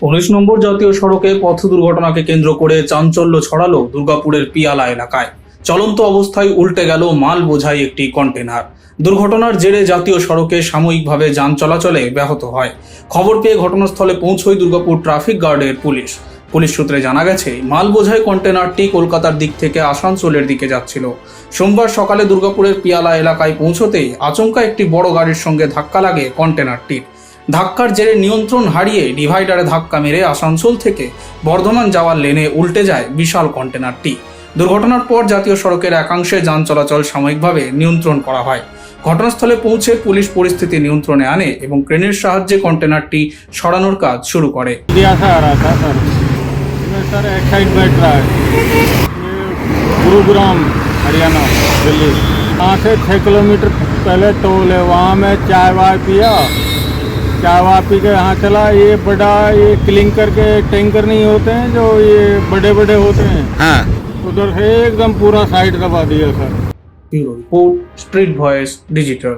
19 নম্বর জাতীয় সড়কে পথ দুর্ঘটনাকে কেন্দ্র করে চাঞ্চল্য ছড়ালো দুর্গাপুরের পিয়ালা এলাকায়। চলন্ত অবস্থায় উল্টে গেল মাল বোঝাই একটি কন্টেনার। দুর্ঘটনার জেরে জাতীয় সড়কে সাময়িকভাবে যান চলাচলে ব্যাহত হয়। খবর পেয়ে ঘটনাস্থলে পৌঁছয় দুর্গাপুর ট্রাফিক গার্ডের পুলিশ। পুলিশ সূত্রে জানা গেছে, মাল বোঝাই কন্টেনারটি কলকাতার দিক থেকে আসানসোলের দিকে যাচ্ছিল। সোমবার সকালে দুর্গাপুরের পিয়ালা এলাকায় পৌঁছতেই আচমকা একটি বড় গাড়ির সঙ্গে ধাক্কা লাগে কন্টেনারটির। ধাক্কার জেরে নিয়ন্ত্রণ হারিয়ে ডিভাইডারে ধাক্কা মেরে আসানসোল থেকে বর্ধমান যাওয়ার লেনে উল্টে যায় বিশাল কন্টেনারটি। দুর্ঘটনার পর জাতীয় সড়কের একাংশে যান চলাচল সাময়িকভাবে নিয়ন্ত্রণ করা হয়। ঘটনাস্থলে পৌঁছে পুলিশ পরিস্থিতি নিয়ন্ত্রণে আনে এবং ক্রেনের সাহায্যে কন্টেনারটি সরানোর কাজ শুরু করে। सर एक्साइड बैठ रहा है, गुरुग्राम हरियाणा दिल्ली। वहाँ से 6 किलोमीटर पहले टोल है, वहाँ मैं चाय वाय पिया, चाय वाय पी के यहाँ चला। ये बड़ा ये क्लिंकर के टैंकर नहीं होते हैं जो ये बड़े बड़े होते हैं, हाँ, उधर से एकदम पूरा साइड दबा दिया sir. Bureau report, street voice digital.